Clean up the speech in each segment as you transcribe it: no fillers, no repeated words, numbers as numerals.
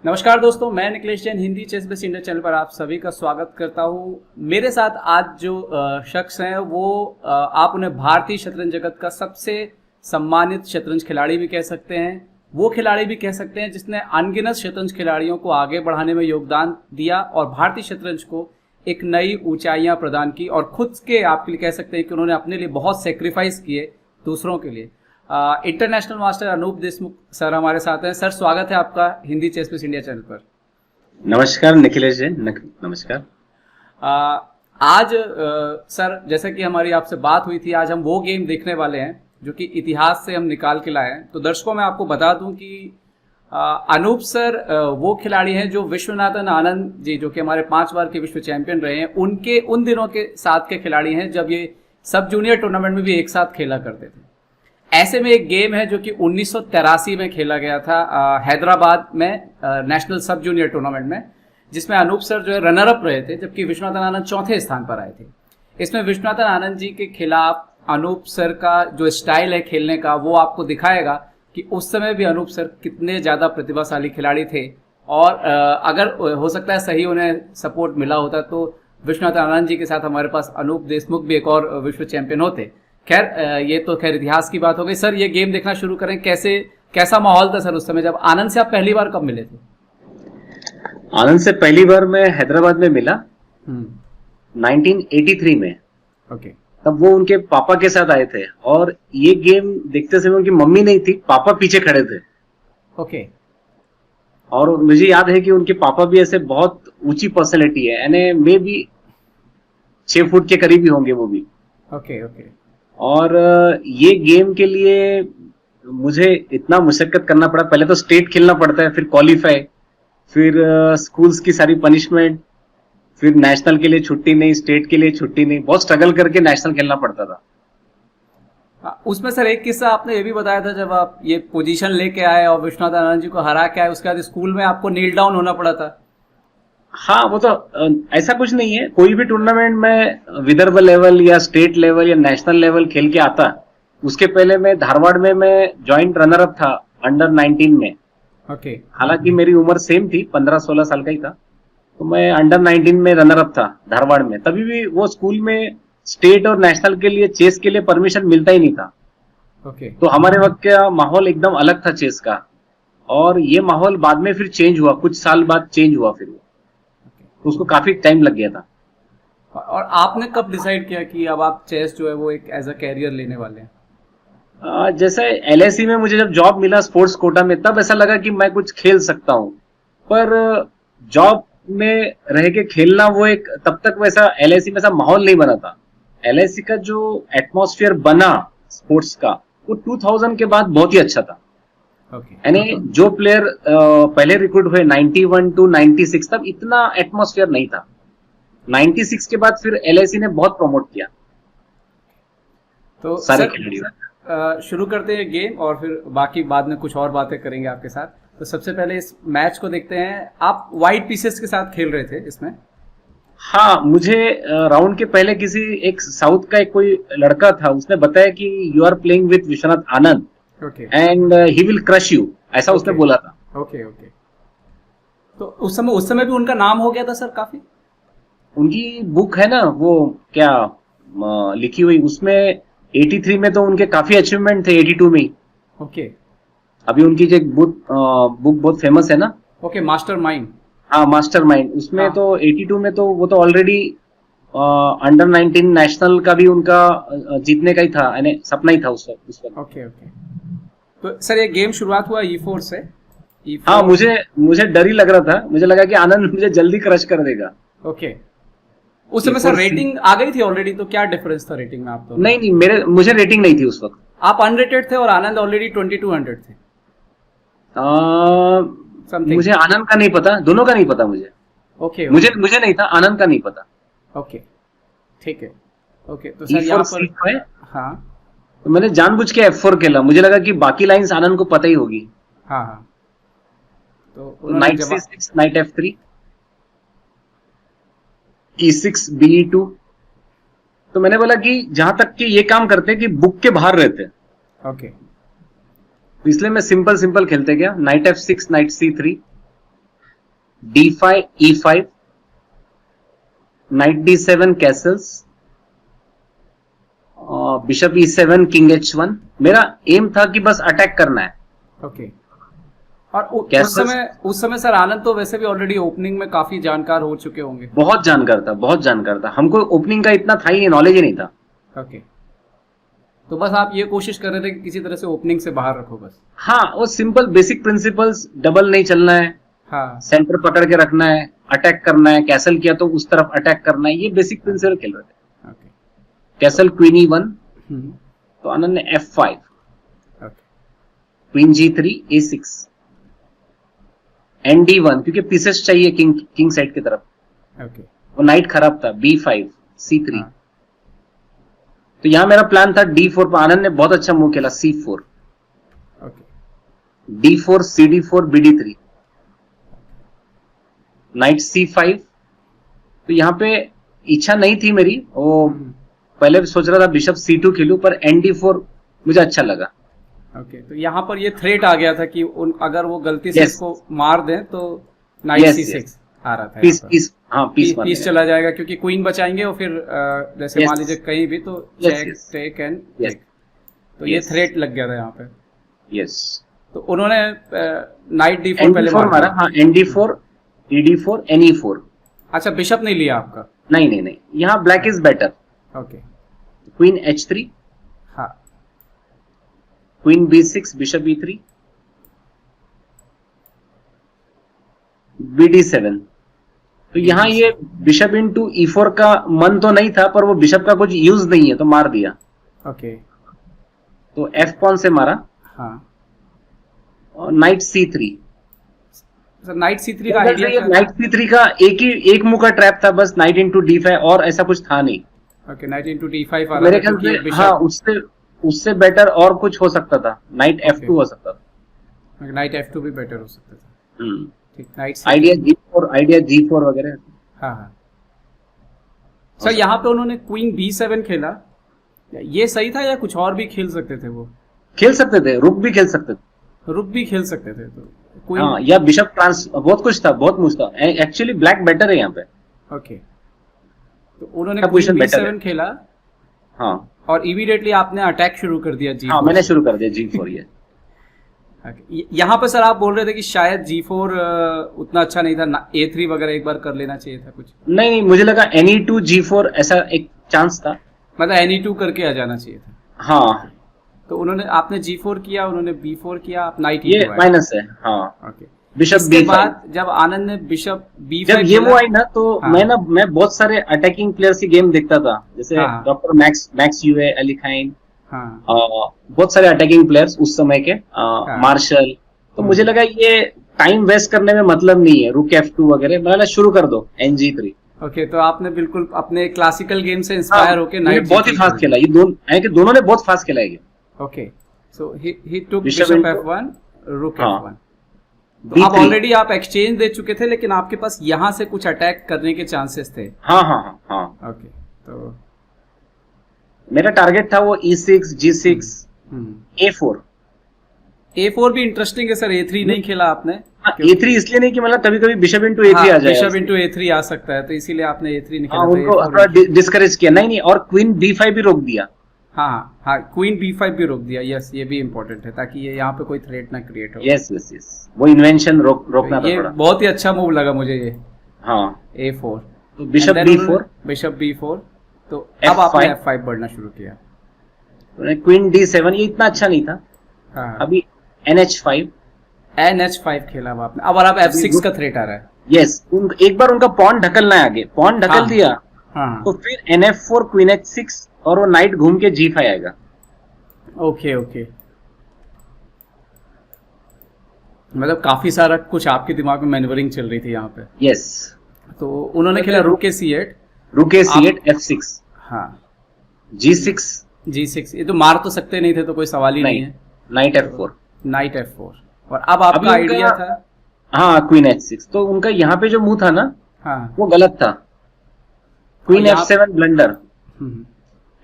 नमस्कार दोस्तों, मैं Nikhilesh Jain Hindi ChessBase India channel पर आप सभी का स्वागत करता हूं। मेरे साथ आज जो शख्स हैं वो आप उन्हें भारतीय शतरंज जगत का सबसे सम्मानित शतरंज खिलाड़ी भी कह सकते हैं। वो खिलाड़ी भी कह सकते हैं जिसने अनगिनत शतरंज खिलाड़ियों को आगे बढ़ाने में योगदान दिया और भारतीय शतरंज को एक नई ऊंचाइयां प्रदान की, और खुद के आपके लिए कह सकते हैं कि उन्होंने अपने लिए बहुत सेक्रीफाइस किए दूसरों के लिए। International master Anup Deshmukh sir हमारे साथ हैं। सर, स्वागत है आपका Hindi ChessBase India channel पर। नमस्कार निखिलेश जी, नमस्कार। आज सर, जैसे कि हमारी आपसे बात हुई थी, आज हम वो गेम देखने वाले हैं जो कि इतिहास से हम निकाल के लाए हैं। तो दर्शकों, मैं आपको बता दूं कि अनूप सर वो खिलाड़ी हैं जो विश्वनाथन आनंद जी, जो कि हमारे 5 बार के विश्व चैंपियन रहे हैं, उनके उन दिनों के साथ के खिलाड़ी हैं जब ये सब जूनियर टूर्नामेंट में भी एक साथ खेला करते थे। ऐसे में एक गेम है जो कि 1983 में खेला गया था हैदराबाद में नेशनल सब जूनियर टूर्नामेंट में, जिसमें अनूप सर जो है रनर अप रहे थे, जबकि विश्वनाथन आनंद चौथे स्थान पर आए थे। इसमें विश्वनाथन आनंद जी के खिलाफ अनूप सर का जो स्टाइल है खेलने का, वो आपको दिखाएगा कि उस समय भी अनूप सर कितने ज़्यादा प्रतिभाशाली खिलाड़ी थे। और अगर हो सकता है सही उन्हें सपोर्ट मिला होता तो विश्वनाथन आनंद जी के साथ हमारे पास अनूप देशमुख भी एक और विश्व चैंपियन होते। खैर, ये तो खैर इतिहास की बात हो गई। सर, ये गेम देखना शुरू करें। कैसा माहौल था सर उस समय जब आनंद से आप पहली बार कब मिले थे? आनंद से पहली बार मैं हैदराबाद में मिला 1983 में। ओके। तब वो उनके पापा के साथ आए थे और ये गेम देखते समय उनकी मम्मी नहीं थी, पापा पीछे खड़े थे। ओके। और मुझे याद है कि उनके पापा भी ऐसे बहुत ऊंची पर्सनैलिटी है, यानी मे भी 6 फुट के करीब ही होंगे वो भी। ओके। ओके। और ये गेम के लिए मुझे इतना मुशक्कत करना पड़ा। पहले तो स्टेट खेलना पड़ता है, फिर क्वालिफाई, फिर स्कूल्स की सारी पनिशमेंट, फिर नेशनल के लिए छुट्टी नहीं, स्टेट के लिए छुट्टी नहीं, बहुत स्ट्रगल करके नेशनल खेलना पड़ता था। उसमें सर एक किस्सा आपने ये भी बताया था, जब आप ये पोजीशन लेके आए और विश्वनाथ आनंद जी को हरा के आए, उसके बाद स्कूल में आपको नील डाउन होना पड़ा था। हाँ, वो तो ऐसा कुछ नहीं है। कोई भी टूर्नामेंट में विदर्भ लेवल या स्टेट लेवल या नेशनल लेवल खेल के आता, उसके पहले मैं धारवाड़ में मैं जॉइंट रनर अप था अंडर 19 में। ओके। हालांकि मेरी उम्र सेम थी, 15-16 साल का ही था, तो मैं अंडर 19 में रनर अप था धारवाड़ में। तभी भी वो स्कूल में स्टेट और नेशनल के लिए, चेस के लिए परमिशन मिलता ही नहीं था। ओके। तो हमारे वक्त का माहौल एकदम अलग था चेस का, और ये माहौल बाद में फिर चेंज हुआ, कुछ साल बाद चेंज हुआ फिर वो। तो उसको काफी टाइम लग गया था। और आपने कब डिसाइड किया कि अब आप चेस जो है वो एक एज अ कैरियर लेने वाले हैं? जैसे एलआईसी में मुझे जब जॉब मिला स्पोर्ट्स कोटा में, तब ऐसा लगा कि मैं कुछ खेल सकता हूं। पर जॉब में रह के खेलना, वो एक तब तक वैसा एलआईसी में ऐसा माहौल नहीं बना था। एलआईसी का जो एटमॉस्फेयर बना स्पोर्ट्स का, वो 2000 के बाद बहुत ही अच्छा था। यानी जो प्लेयर पहले रिक्रूट हुए 91 टू 96, तब इतना एटमॉस्फेयर नहीं था। 96 के बाद फिर एलआईसी ने बहुत प्रमोट किया तो सारे खिलाड़ियों। शुरू करते हैं गेम और फिर बाकी बाद में कुछ और बातें करेंगे आपके साथ। तो सबसे पहले इस मैच को देखते हैं। आप वाइट पीसेस के साथ खेल रहे थे इसमें? हाँ, मुझे राउंड के पहले किसी एक साउथ का एक कोई लड़का था, उसने बताया कि you are playing with Vishwanath Anand and he will crush you, ऐसा उसने बोला था। ओके। ओके। तो उस समय भी उनका नाम हो गया था सर काफी। उनकी बुक है ना, वो क्या लिखी हुई, उसमें 83 में तो उनके काफी अचीवमेंट थे, 82 में ही। ओके। अभी उनकी जो बुक बहुत फेमस है ना। Okay, master mind. हाँ, मास्टर माइंड। उसमें हाँ। तो 82 में तो वो तो ऑलरेडी अंडर 19 नेशनल का भी उनका जीतने का ही था, यानी सपना ही था उस वक्त। ओके। ओके। तो सर ये गेम शुरुआत हुआ E4 से। E4। हाँ, मुझे डर ही लग रहा था। मुझे लगा कि आनंद मुझे जल्दी क्रश कर देगा। ओके। उस समय सर रेटिंग आ गई थी ऑलरेडी, तो क्या डिफरेंस था रेटिंग में आप दोनों? नहीं, मुझे रेटिंग नहीं थी उस वक्त। आप अनरेटेड थे और आनंद ऑलरेडी 2200 थे। मुझे आनंद का नहीं पता, दोनों का नहीं पता मुझे। ओके। मुझे नहीं था, आनंद का नहीं पता। ओके, ठीक है। ओके, तो सर यहाँ पर हाँ, तो मैंने जानबूझ के F4 खेला। मुझे लगा कि बाकी लाइंस आनंद को पता ही होगी। हाँ हाँ। तो night C6, night F3, E6, BE2। तो मैंने बोला कि जहां तक कि ये काम करते कि बुक के बाहर रहते। ओके। तो इसलिए मैं सिंपल खेलते गया। Night F6, night C3, D5 E5, night D7 Castle's, bishop E7 king H1। मेरा एम था कि बस अटैक करना है। ओके। और उस समय सर आनंद तो वैसे भी ऑलरेडी ओपनिंग में काफी जानकार हो चुके होंगे। बहुत जानकार था। हमको ओपनिंग का इतना था ही नहीं, नॉलेज ही नहीं था। ओके। तो बस आप ये कोशिश कर रहे थे कि किसी तरह से ओपनिंग से बाहर रखो बस। हाँ, वो सिंपल बेसिक प्रिंसिपल्स, डबल नहीं चलना है, हाँ, सेंटर पकड़ के रखना है, अटैक करना है, कैसल किया तो उस तरफ अटैक करना है, ये बेसिक प्रिंसिपल खेल रहे थे। ओके। कैसल क्वीन E1, हम्म, तो आनंद ने F5, okay, queen G3 A6, and D1, क्योंकि पीसेस चाहिए किंग साइड की तरफ। ओके। वो नाइट खराब था, B5 C3। हाँ, तो यहां मेरा प्लान था D4 पर। आनंद ने बहुत अच्छा मूव खेला, C4, okay, D4 CD4 BD3, night C5। तो यहाँ पे इच्छा नहीं थी मेरी, वो पहले भी सोच रहा था बिशप C2 खेलूं, पर ND4 मुझे अच्छा लगा। ओके। तो यहाँ पर ये थ्रेट आ गया था कि अगर वो गलती से Yes. इसको मार दें तो नाइट Yes, C6 yes. आ रहा था। पीस यहाँ पर। पीस हाँ, पीस मार पीस देगा। चला जाएगा क्योंकि क्वीन बचाएंगे और फिर जैसे Yes. मान लीजिए कहीं भी तो Yes, check yes. Take and Yes. Take. तो ये Yes. थ्रेट लग गया था यहाँ पे। यस, तो उन्होंने नाइट D4 पहले ND4 मारा। मारा। हाँ, ND4 DD4 NE4। अच्छा, बिशप नहीं लिया आपका। नहीं, यहाँ black is better. Okay. Queen H3, हाँ, queen B6, bishop E3, BD7। तो यहाँ ये बिशप इंटू E4 का मन तो नहीं था, पर वो बिशप का कुछ यूज नहीं है तो मार दिया। ओके। तो F पॉन से मारा, हाँ और night C3। Sir, night C3 का आइडिया क्या था? नाइट C3 का एक मुंह का ट्रैप था बस, नाइट इंटू D5, और ऐसा कुछ था नहीं। ओके, नाइट इंटू D5 आ रहा मेरे था ख्याल क्योंकि से हाँ, बिशप। उससे बेटर और कुछ हो सकता था। नाइट F2 हो सकता था। नाइट F2 भी बेटर हो सकता था। ठीक, नाइट आइडिया G4 वगैरह। हाँ हाँ। सर, यहाँ पे उन्होंने क्वीन B7 खेला, ये सही था या कुछ और भी खेल सकते थे? वो खेल सकते थे, रुक भी खेल सकते थे। रुक भी खेल सकते थे। तो हाँ, या बिशप ट्रांस, बहुत कुछ था, बहुत मुझ था। एक्चुअली ब्लैक बेटर है यहाँ पे। ओके। तो उन्होंने का क्वीन position better B7 खेला हाँ, और इमीडिएटली आपने अटैक शुरू कर दिया G4। हाँ, मैंने शुरू कर दिया G4 ये। यहाँ पे सर आप बोल रहे थे कि शायद G4 उतना अच्छा नहीं था, A3 वगैरह एक बार कर लेना चाहिए था कुछ। नहीं, मुझे लगा NE2 G4 ऐसा एक चांस था। मतलब NE2 करके आ जाना चाहिए था। हाँ, तो आपने G4 किया, उन्होंने B4 किया, आप नाइट ये माइनस है। हाँ, ओके। बिशप इसके B5। बाद जब आनंद ने बिशप B5 जब ये वो आई ना, तो हाँ। मैं बहुत सारे अटैकिंग प्लेयर्स की गेम देखता था, जैसे हाँ। डॉक्टर मैक्स यूए, अली खाइन, हाँ बहुत सारे अटैकिंग प्लेयर्स उस समय के, मार्शल। तो मुझे लगा ये टाइम वेस्ट करने में मतलब नहीं है, रुक F2 वगैरह, मैंने शुरू कर दो NG3। ओके। तो आपने बिल्कुल अपने क्लासिकल गेम से इंस्पायर होके नाइट बहुत ही फास्ट खेला ये दोनों ने बहुत फास्ट खेला ये। ओके। सो ही टुक Bishop बिशप into- F1, रुक हाँ। F1। तो अब B3। ऑलरेडी आप एक्सचेंज दे चुके थे, लेकिन आपके पास यहाँ से कुछ अटैक करने के चांसेस थे। हाँ। ओके। तो मेरा टारगेट था वो E6 G6 A4। A4 भी इंटरेस्टिंग है सर। A3 नहीं खेला आपने? A3 इसलिए नहीं कि मतलब कभी कभी बिशप इंटू A3 आ जाएगा। बिशप इंटू A3 आ सकता है, तो इसीलिए आपने A3 नहीं खेला। उनको थोड़ा डिस्करेज किया। नहीं, और क्वीन B5 भी रोक दिया। हाँ, क्वीन B5 भी रोक दिया। यस, ये भी इम्पोर्टेंट है ताकि ये यहाँ पे कोई थ्रेट ना क्रिएट हो। यस, वो इन्वेंशन रोकना था ये थोड़ा। बहुत ही अच्छा मूव लगा मुझे ये। हाँ, A4, तो बिशप B4, बिशप B4। तो F5, अब आपने F5 बढ़ना शुरू किया। क्वीन D7, ये इतना अच्छा नहीं था। हाँ, अभी NH5, NH5 खेला अब आपने। अब आप F6 का थ्रेट आ रहा है। यस, एक बार उनका पॉन ढकलना है आगे, पॉन ढकल हाँ। दिया हाँ, तो फिर NF4 क्वीन H6 और वो नाइट घूम के G5 आएगा। ओके। मतलब काफी सारा कुछ आपके दिमाग में मैन्यूवरिंग चल रही थी यहाँ पे। यस, तो उन्होंने खेला रुक के C8, रुके C8 F6 हाँ, G6 G6। ये तो मार तो सकते नहीं थे, तो कोई सवाल ही नहीं है। Night F4। Night F4। और अब आपका आइडिया था? हाँ, क्वीन H6। तो उनका यहाँ पे जो मुंह था ना, हाँ, वो गलत था। Queen F7 blunder. Hmm,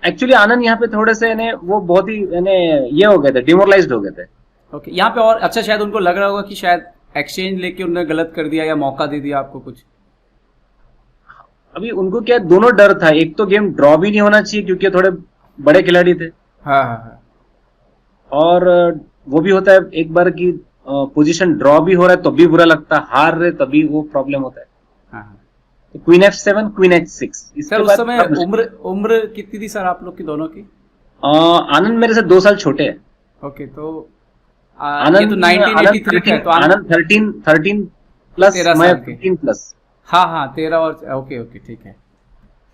actually Anand यहाँ पे थोड़े से वो बहुत ही ये हो गए थे, डिमोरलाइज्ड हो गए थे। ओके। यहाँ पे और अच्छा, शायद उनको लग रहा होगा कि शायद एक्सचेंज लेके उन्होंने गलत कर दिया या मौका दे दिया आपको कुछ? अभी उनको क्या दोनों डर था, एक तो गेम ड्रॉ भी नहीं होना चाहिए क्योंकि थोड़े बड़े खिलाड़ी थे, हाँ हाँ हाँ और वो भी होता है एक बार की पोजीशन ड्रॉ भी हो रहा है तो भी बुरा लगता है, हार रहे तभी वो प्रॉब्लम होता है। हाँ हाँ। तो queen F7 queen H6। Sir उस समय उम्र उम्र कितनी थी सर आप लोग की दोनों की? आनंद मेरे से 2 साल छोटे हैं। ओके, तो ये आनंद तो 1983 का है, तो आनंद 13 प्लस 13 मैं साल के। 15 प्लस। हाँ हाँ 13 और ओके ओके ठीक है।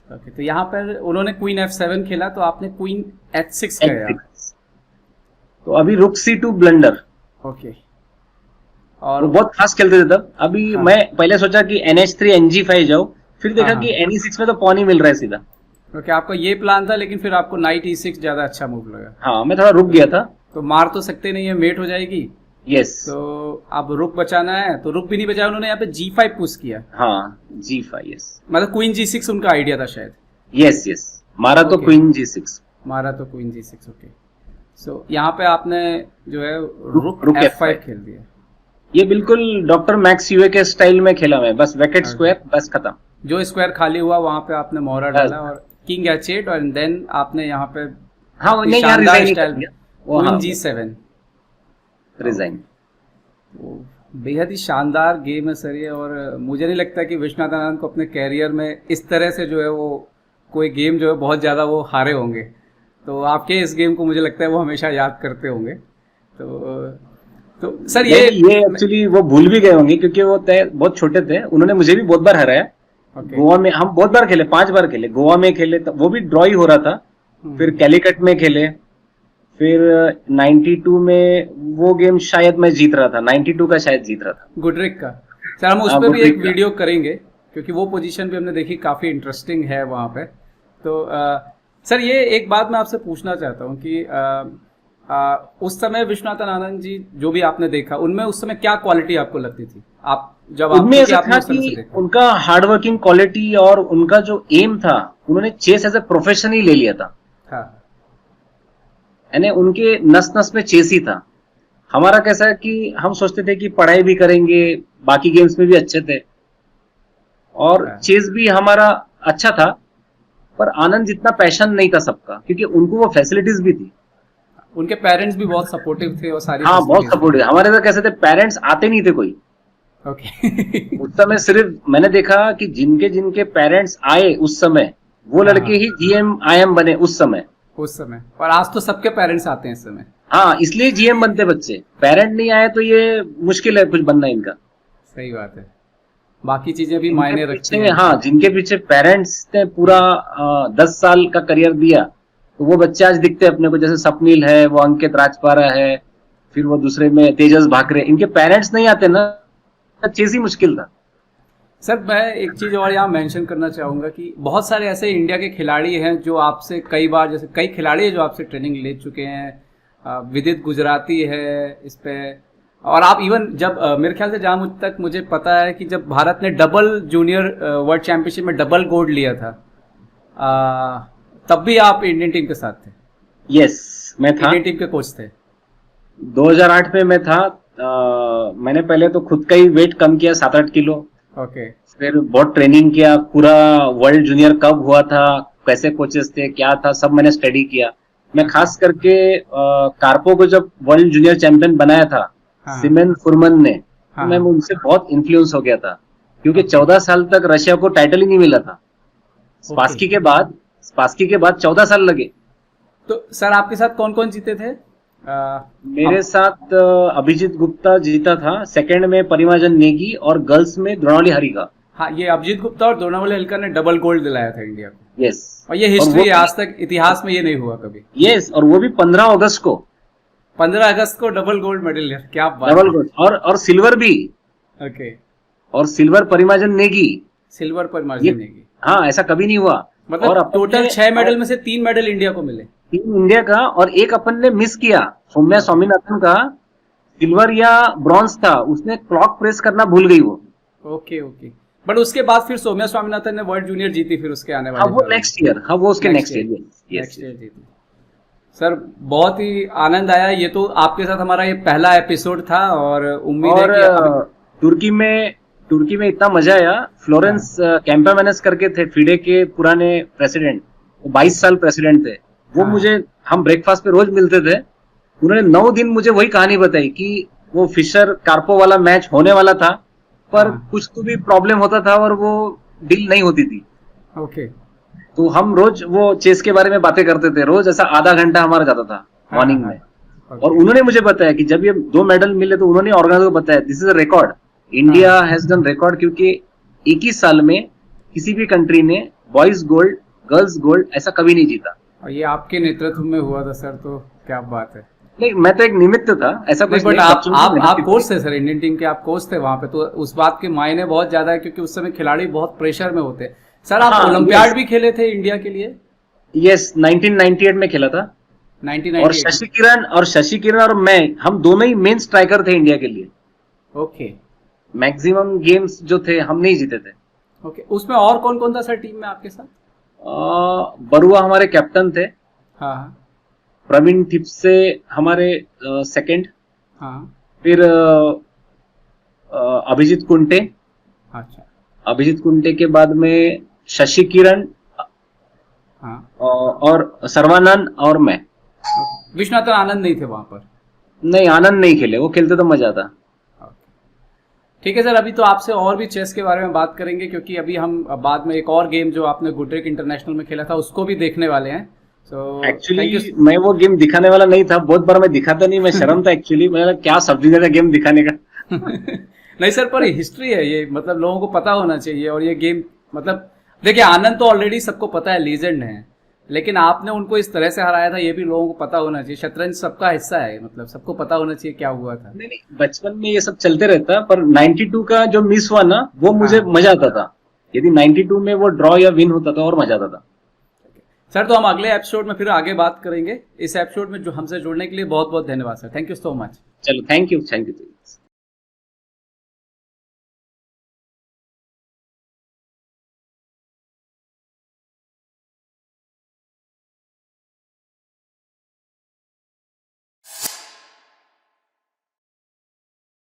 ओके, तो यहाँ पर उन्होंने क्वीन F7 खेला तो आपने क्वीन H6 खेला। तो अभी रुक C2 ब्लंडर। ओके, और और बहुत फास्ट खेलते थे तब। अभी हाँ मैं पहले सोचा कि NH3 NG5 जाओ, फिर देखा हाँ कि NE6 में तो पॉन ही मिल रहा है सीधा। ओके, आपका ये प्लान था लेकिन फिर आपको नाइट E6 ज्यादा अच्छा मूव लगा। हाँ, मैं थोड़ा रुक गया था। तो मार तो सकते नहीं है, मेट हो जाएगी, यस। तो अब रुक बचाना है, तो रुक भी नहीं बचाया, उन्होंने यहाँ पे G5 पुश किया। हाँ, G5 यस। मतलब क्वीन G6 उनका आइडिया था शायद। यस यस, मारा तो Okay. Queen G6। मारा तो क्वीन G6। ओके, सो यहाँ पे आपने जो है रुक रुक F5 F5 खेल दिया। ये बिल्कुल डॉक्टर मैक्स यूए के स्टाइल में खेला मैं, बस वैकेट Okay. स्क्वायर, बस खत्म। जो स्क्वायर खाली हुआ वहां पे आपने मोहरा डाला और किंग H8, और देन आपने यहाँ पे हाँ, नहीं यहाँ शानदार रिजाइन स्टाइल कर में दिया वो। क्वीन हाँ, G7। रिजाइन। वो बेहद ही शानदार गेम है सर ये, और मुझे नहीं लगता कि विश्वनाथ आनंद को अपने कैरियर में इस तरह से जो है वो कोई गेम जो है बहुत ज़्यादा वो हारे होंगे। तो आपके इस गेम को मुझे लगता है वो हमेशा याद करते होंगे। तो सर ये एक्चुअली वो भूल भी गए होंगे क्योंकि वो बहुत छोटे थे, उन्होंने मुझे भी बहुत बार हराया। Okay. गोवा में हम बहुत बार खेले, 5 बार खेले, गोवा में खेले तो वो भी ड्रॉ ही हो रहा था। फिर कैलिकट में खेले, फिर 92 में वो गेम शायद मैं जीत रहा था, 92 का शायद जीत रहा था, गुडरिक का। सर हम उस पर भी एक वीडियो करेंगे क्योंकि वो पोजीशन भी हमने देखी, काफ़ी इंटरेस्टिंग है वहाँ पे। तो सर ये एक बात मैं आपसे पूछना चाहता हूँ कि उस समय विश्वनाथ आनंद जी जो भी आपने देखा उनमें उस समय क्या क्वालिटी आपको लगती थी? आप जब उनमें ऐसा था कि उनका हार्डवर्किंग क्वालिटी और उनका जो एम था, उन्होंने चेस एज ए प्रोफेशन ही ले लिया था। हाँ, यानी उनके नस नस में चेस ही था। हमारा कैसा है कि हम सोचते थे कि पढ़ाई भी करेंगे, बाकी गेम्स में भी अच्छे थे और चेस भी हमारा अच्छा था, पर आनंद जितना पैशन नहीं था सबका, क्योंकि उनको वो फैसिलिटीज भी थी। उनके पेरेंट्स भी बहुत सपोर्टिव थे और सारी हाँ, बहुत सपोर्टिव। हमारे साथ कैसे थे, पेरेंट्स आते नहीं थे कोई। ओके। उस समय सिर्फ मैंने देखा कि जिनके जिनके पेरेंट्स आए उस समय, वो लड़के ही GM IM बने उस समय। और आज तो सबके पेरेंट्स आते हैं इस समय। हाँ, इसलिए GM बनते बच्चे। पेरेंट नहीं आए तो ये मुश्किल है कुछ बनना इनका। सही बात है, बाकी चीजें भी मायने रखती हैं। हाँ, जिनके पीछे पेरेंट्स ने पूरा 10 साल का करियर दिया, तो वो बच्चे आज दिखते हैं अपने को, जैसे सपनील है, वो अंकित राजपारा है, फिर वो दूसरे में तेजस भाकरे। इनके पेरेंट्स नहीं आते ना, चेस ही मुश्किल था। सर मैं एक चीज और यहाँ मेंशन करना चाहूंगा कि बहुत सारे ऐसे इंडिया के खिलाड़ी हैं जो आपसे कई बार, जैसे कई खिलाड़ी हैं जो आपसे ट्रेनिंग ले चुके हैं। विदित गुजराती है इस पे, और आप इवन जब मेरे ख्याल से जहाँ तक मुझे पता है कि जब भारत ने डबल जूनियर वर्ल्ड चैंपियनशिप में डबल गोल्ड लिया था, तब भी आप इंडियन टीम के साथ थे। यस, मैं था, इंडियन टीम के कोच थे। 2008 में मैं था। मैंने पहले तो खुद का ही वेट कम किया, 7-8 किलो। ओके। फिर बहुत ट्रेनिंग किया, पूरा वर्ल्ड जूनियर कब हुआ था, कैसे कोचेस थे, क्या था, सब मैंने स्टडी किया। मैं खास करके कार्पो को जब वर्ल्ड जूनियर चैंपियन बनाया था, सिमेन फुरमन ने, मैं उनसे बहुत इन्फ्लुएंस हो गया था, क्योंकि 14 साल तक रशिया को टाइटल ही नहीं मिला था। स्पासकी के बाद 14 साल लगे। तो सर आपके साथ कौन कौन जीते थे? मेरे साथ अभिजीत गुप्ता जीता था, सेकंड में परिमाजन नेगी, और गर्ल्स में द्रोणावली हरिका। हाँ, ये अभिजीत गुप्ता और द्रोणावली हरिका ने डबल गोल्ड दिलाया था इंडिया को। यस, और ये हिस्ट्री आज तक इतिहास में ये नहीं हुआ कभी। यस, और वो भी 15 अगस्त को 15 अगस्त को डबल गोल्ड मेडल लिया। क्या बात, डबल गोल्ड, और सिल्वर भी। ओके। और सिल्वर परिमाजन नेगी, सिल्वर परिमाजन नेगी। हाँ, ऐसा कभी नहीं हुआ। मतलब और टोटल 6 मेडल में से 3 मेडल इंडिया को मिले। 3 इंडिया का, और एक अपन ने मिस किया, सौम्या स्वामीनाथन का सिल्वर या ब्रॉन्ज था, उसने क्लॉक प्रेस करना भूल गई वो। Okay okay. बट उसके बाद फिर सौम्या स्वामीनाथन ने वर्ल्ड जूनियर जीती, फिर उसके आने वाले वो नेक्स्ट ईयर, हाँ वो उसके नेक्स्ट ईयर जीती। सर बहुत ही आनंद आया। ये तो आपके साथ हमारा ये पहला एपिसोड था और उम्मीद है और कि तुर्की में इतना मजा आया। फ्लोरेंस कैंपेमेनेस करके थे फिडे के पुराने प्रेसिडेंट, वो 22 साल प्रेसिडेंट थे। वो हाँ। मुझे, हम ब्रेकफास्ट पे रोज मिलते थे। उन्होंने 9 दिन मुझे वही कहानी बताई कि वो फिशर कार्पो वाला मैच होने वाला था, पर हाँ। कुछ तो भी प्रॉब्लम होता था और वो डील नहीं होती थी। ओके। तो हम रोज वो चेस के बारे में बातें करते थे, रोज ऐसा आधा घंटा हमारा जाता था हाँ, मॉर्निंग हाँ, में। हाँ। और ओके। उन्होंने मुझे बताया कि जब ये 2 मेडल मिले तो उन्होंने ऑर्गेनाइजर को बताया this is a record, India has done record, क्योंकि एक ही साल में किसी भी कंट्री ने बॉयज गोल्ड गर्ल्स गोल्ड ऐसा कभी नहीं जीता। और ये आपके नेतृत्व में हुआ था सर, तो क्या बात है। नहीं, मैं तो एक निमित्त था, ऐसा नहीं कुछ बट नहीं। आप बच्चों की आप मेहनत आप थी। कोच थे सर, इंडियन टीम के आप कोच थे वहां पे, तो उस बात के मायने बहुत ज्यादा है क्योंकि उस समय खिलाड़ी बहुत प्रेशर में होते हैं। सर आप हाँ, ओलंपियाड भी खेले थे इंडिया के लिए यस, 1998 में खेला था। और 1998 शशि किरण और मैं, हम दोनों ही मेन स्ट्राइकर थे इंडिया के लिए। ओके। मैक्सिमम गेम्स जो थे हम नहीं जीते थे। ओके, उसमें और कौन कौन था सर टीम में आपके साथ? बरुआ हमारे कैप्टन थे, हाँ हाँ प्रवीण थिप्से हमारे सेकंड, हाँ। फिर अभिजीत कुंटे, अच्छा। अभिजीत कुंटे के बाद में शशि किरण हाँ। और सर्वानंद और मैं। ओके। विश्वनाथन आनंद नहीं थे वहां पर? नहीं, आनंद नहीं खेले, वो खेलते तो मजा आता। ओके। ठीक है सर, अभी तो आपसे और भी चेस के बारे में बात करेंगे क्योंकि अभी हम बाद में एक और गेम जो आपने गुडरेक इंटरनेशनल में खेला था उसको भी देखने वाले हैं। सो एक्चुअली मैं वो गेम दिखाने वाला नहीं था, बहुत बार मैं दिखाता नहीं, मैं शर्म था एक्चुअली, मैंने कहा, क्या सब्जी का गेम दिखाने का। नहीं सर, पर हिस्ट्री है ये, मतलब लोगों को पता होना चाहिए। और ये गेम मतलब देखिए, आनंद तो ऑलरेडी सबको पता है, लीजेंड है, लेकिन आपने उनको इस तरह से हराया था ये भी लोगों को पता होना चाहिए। शतरंज सबका हिस्सा है, मतलब सबको पता होना चाहिए क्या हुआ था। नहीं, बचपन में ये सब चलते रहता, पर 92 का जो मिस हुआ ना, वो मुझे हाँ। मजा आता था। यदि 92 में वो ड्रॉ या विन होता था और मजा आता था। सर तो हम अगले एपिसोड में फिर आगे बात करेंगे। इस एपिसोड में जो हमसे जुड़ने के लिए बहुत बहुत धन्यवाद sir, thank you so much. चलो, थैंक यू।